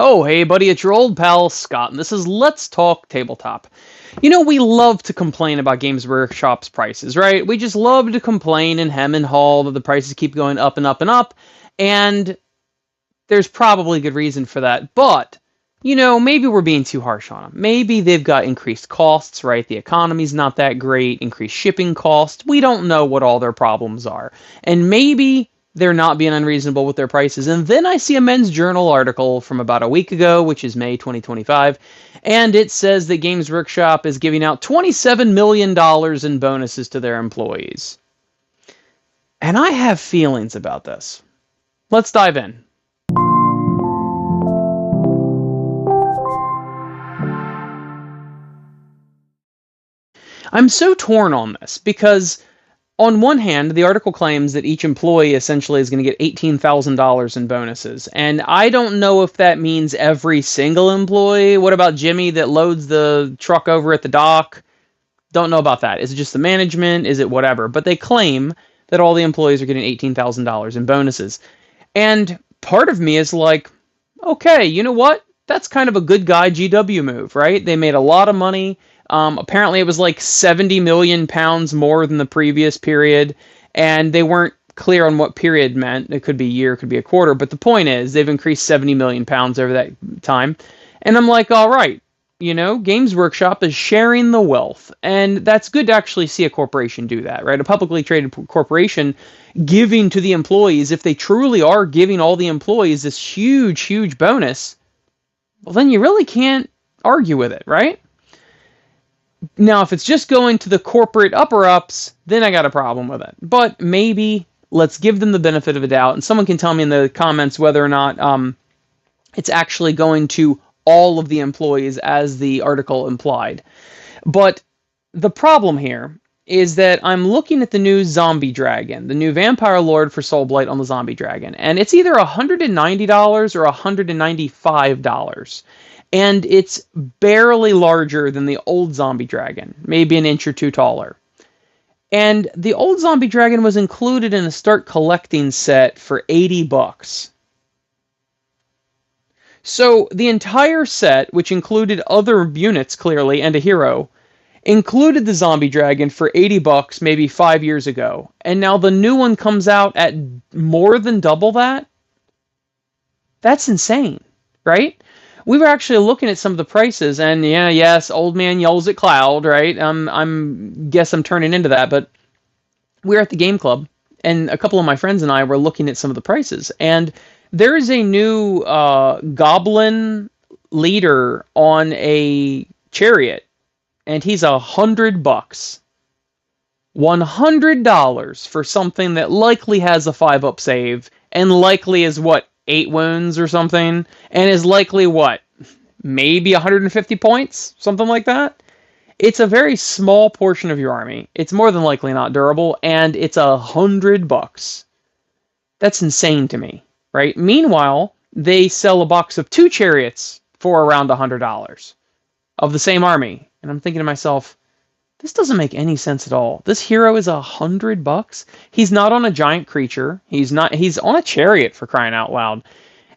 Oh, hey buddy, it's your old pal Scott, and this is Let's Talk Tabletop. You know, we love to complain about Games Workshop's prices, right? We just love to complain and hem and haw that the prices keep going up and up and up, and there's probably good reason for that. But, you know, maybe we're being too harsh on them. Maybe they've got increased costs, right? The economy's not that great, increased shipping costs. We don't know what all their problems are. And maybe they're not being unreasonable with their prices. And then I see a Men's Journal article from about a week ago, which is May 2025, and it says that Games Workshop is giving out $27 million in bonuses to their employees. And I have feelings about this. Let's dive in. I'm so torn on this because on one hand, the article claims that each employee essentially is going to get $18,000 in bonuses. And I don't know if that means every single employee. What about Jimmy that loads the truck over at the dock? Don't know about that. Is it just the management? Is it whatever? But they claim that all the employees are getting $18,000 in bonuses. And part of me is like, okay, you know what? That's kind of a good guy GW move, right? They made a lot of money. Apparently it was like 70 million pounds more than the previous period, and they weren't clear on what period meant. It could be a year, it could be a quarter, but the point is they've increased 70 million pounds over that time. And I'm like, all right, you know, Games Workshop is sharing the wealth, and that's good to actually see a corporation do that, right? A publicly traded corporation giving to the employees. If they truly are giving all the employees this huge, huge bonus, well, then you really can't argue with it, right? Now, if it's just going to the corporate upper-ups, then I got a problem with it. But maybe let's give them the benefit of a doubt. And someone can tell me in the comments whether or not it's actually going to all of the employees as the article implied. But the problem here is that I'm looking at the new Zombie Dragon, the new Vampire Lord for Soulblight on the Zombie Dragon. And it's either $190 or $195. And it's barely larger than the old Zombie Dragon, maybe an inch or two taller. And the old Zombie Dragon was included in a start collecting set for $80. So the entire set, which included other units clearly and a hero, included the Zombie Dragon for $80 maybe 5 years ago. And now the new one comes out at more than double that? That's insane, right? We were actually looking at some of the prices, and yeah, yes, old man yells at cloud, right? Guess I'm turning into that, but we were at the game club, and a couple of my friends and I were looking at some of the prices, and there is a new goblin leader on a chariot, and he's $100. $100 for something that likely has a 5-up save, and likely is what, 8 wounds or something, and is likely what? Maybe 150 points? Something like that? It's a very small portion of your army. It's more than likely not durable, and it's $100. That's insane to me, right? Meanwhile, they sell a box of 2 chariots for around $100 of the same army. And I'm thinking to myself, this doesn't make any sense at all. This hero is $100. He's not on a giant creature. He's on a chariot, for crying out loud.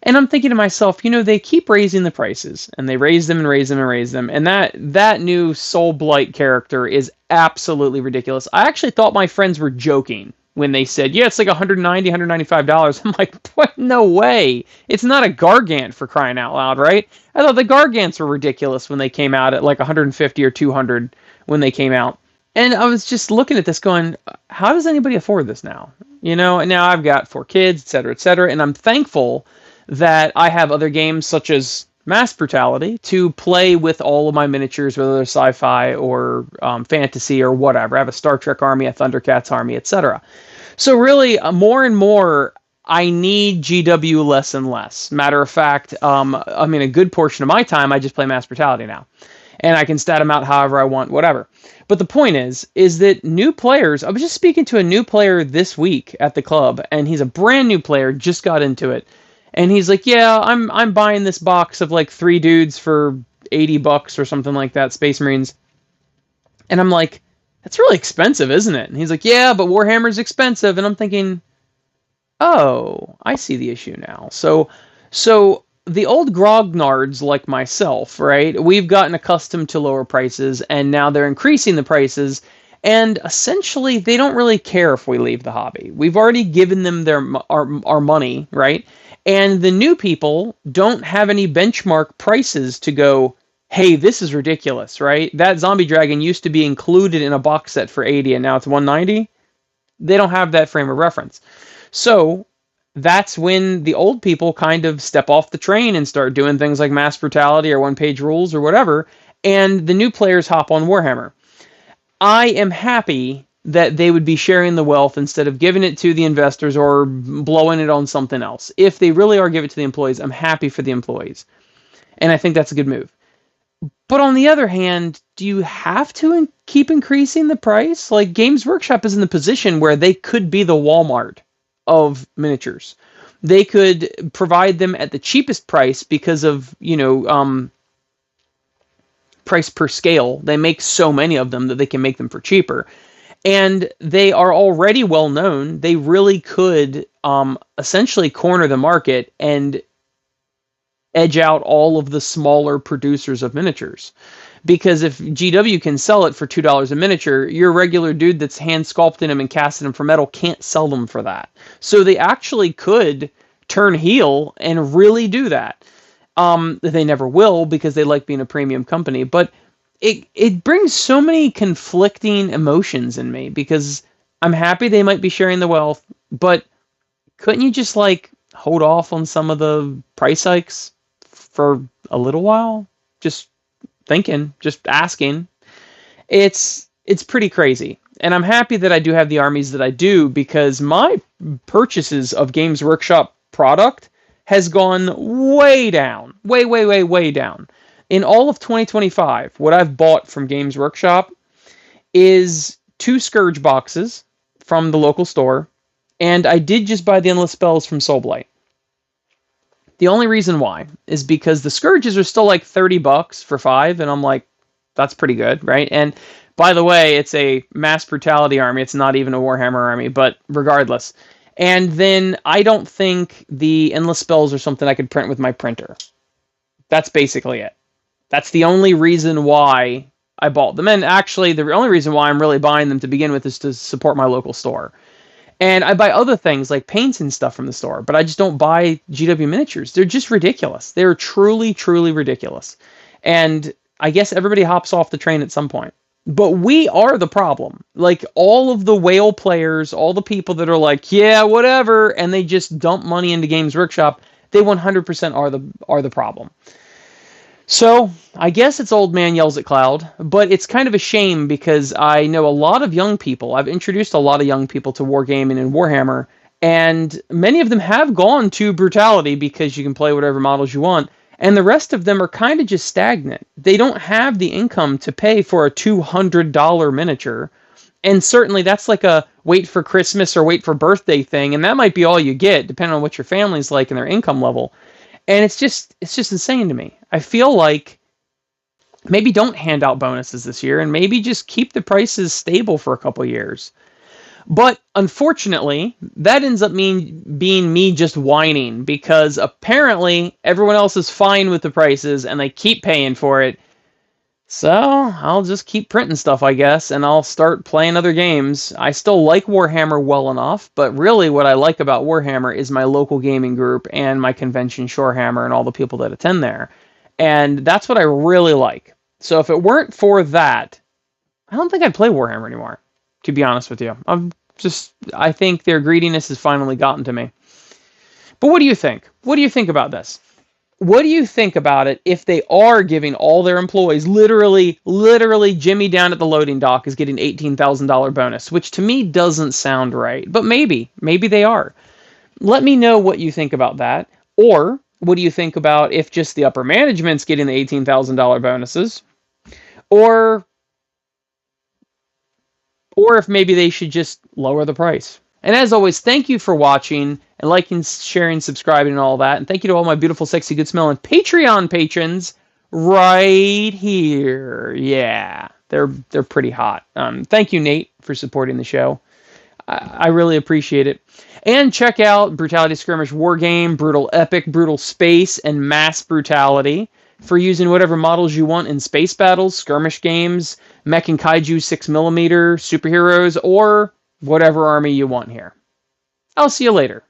And I'm thinking to myself, you know, they keep raising the prices, and they raise them and raise them and raise them. And that new Soul Blight character is absolutely ridiculous. I actually thought my friends were joking when they said, yeah, it's like $190, $195. I'm like, what? No way. It's not a Gargant, for crying out loud, right? I thought the Gargants were ridiculous when they came out at like 150 or 200 when they came out. And I was just looking at this going, how does anybody afford this now? You know, and now I've got 4 kids, et cetera, and I'm thankful that I have other games such as Mass Brutality to play with all of my miniatures, whether they're sci-fi or fantasy or whatever. I have a Star Trek army, a Thundercats army, etc. So really, more and more, I need GW less and less. Matter of fact, a good portion of my time, I just play Mass Brutality now. And I can stat them out however I want, whatever. But the point is that new players, I was just speaking to a new player this week at the club, and he's a brand new player, just got into it. And he's like, yeah, I'm buying this box of like 3 dudes for $80 or something like that, Space Marines. And I'm like, that's really expensive, isn't it? And he's like, yeah, but Warhammer's expensive. And I'm thinking, oh, I see the issue now. So the old grognards like myself, right? We've gotten accustomed to lower prices, and now they're increasing the prices. And essentially, they don't really care if we leave the hobby. We've already given them our money, right? And the new people don't have any benchmark prices to go, hey, this is ridiculous, right? That zombie dragon used to be included in a box set for 80 and now it's 190. They don't have that frame of reference. So that's when the old people kind of step off the train and start doing things like mass brutality or one-page rules or whatever, and the new players hop on Warhammer. I am happy that they would be sharing the wealth instead of giving it to the investors or blowing it on something else. If they really are giving it to the employees, I'm happy for the employees. And I think that's a good move. But on the other hand, do you have to keep increasing the price? Like, Games Workshop is in the position where they could be the Walmart of miniatures. They could provide them at the cheapest price because of, price per scale. They make so many of them that they can make them for cheaper. And they are already well known. They really could essentially corner the market and edge out all of the smaller producers of miniatures. Because if GW can sell it for $2 a miniature, your regular dude that's hand sculpting them and casting them for metal can't sell them for that. So they actually could turn heel and really do that. They never will because they like being a premium company. But it brings so many conflicting emotions in me because I'm happy they might be sharing the wealth, but couldn't you just hold off on some of the price hikes for a little while? Just thinking, just asking. It's pretty crazy. And I'm happy that I do have the armies that I do because my purchases of Games Workshop product has gone way down. Way down. In all of 2025, what I've bought from Games Workshop is 2 Scourge boxes from the local store, and I did just buy the Endless Spells from Soulblight. The only reason why is because the Scourges are still like $30 for 5, and I'm like, that's pretty good, right? And by the way, it's a mass brutality army. It's not even a Warhammer army, but regardless. And then I don't think the Endless Spells are something I could print with my printer. That's basically it. That's the only reason why I bought them. And actually, the only reason why I'm really buying them to begin with is to support my local store. And I buy other things like paints and stuff from the store, but I just don't buy GW miniatures. They're just ridiculous. They're truly, truly ridiculous. And I guess everybody hops off the train at some point. But we are the problem. Like, all of the whale players, all the people that are like, yeah, whatever, and they just dump money into Games Workshop, they 100% are the problem. So, I guess it's old man yells at cloud, but it's kind of a shame because I know a lot of young people. I've introduced a lot of young people to Wargaming and Warhammer, and many of them have gone to brutality because you can play whatever models you want, and the rest of them are kind of just stagnant. They don't have the income to pay for a $200 miniature, and certainly that's like a wait for Christmas or wait for birthday thing, and that might be all you get, depending on what your family's like and their income level. And it's just insane to me. I feel like maybe don't hand out bonuses this year and maybe just keep the prices stable for a couple years. But unfortunately, that ends up being me just whining because apparently everyone else is fine with the prices and they keep paying for it. So I'll just keep printing stuff, I guess, and I'll start playing other games. I still like Warhammer well enough, but really what I like about Warhammer is my local gaming group and my convention Shorehammer and all the people that attend there. And that's what I really like. So if it weren't for that, I don't think I'd play Warhammer anymore, to be honest with you. I think their greediness has finally gotten to me. But what do you think? What do you think about this? What do you think about it if they are giving all their employees, literally Jimmy down at the loading dock is getting $18,000 bonus, which to me doesn't sound right, but maybe they are. Let me know what you think about that. Or what do you think about if just the upper management's getting the $18,000 bonuses? Or if maybe they should just lower the price. And as always, thank you for watching and liking, sharing, subscribing, and all that. And thank you to all my beautiful, sexy, good-smelling Patreon patrons right here. Yeah, they're pretty hot. Thank you, Nate, for supporting the show. I really appreciate it. And check out Brutality Skirmish Wargame, Brutal Epic, Brutal Space, and Mass Brutality for using whatever models you want in space battles, skirmish games, mech and kaiju 6mm, superheroes, or whatever army you want here. I'll see you later.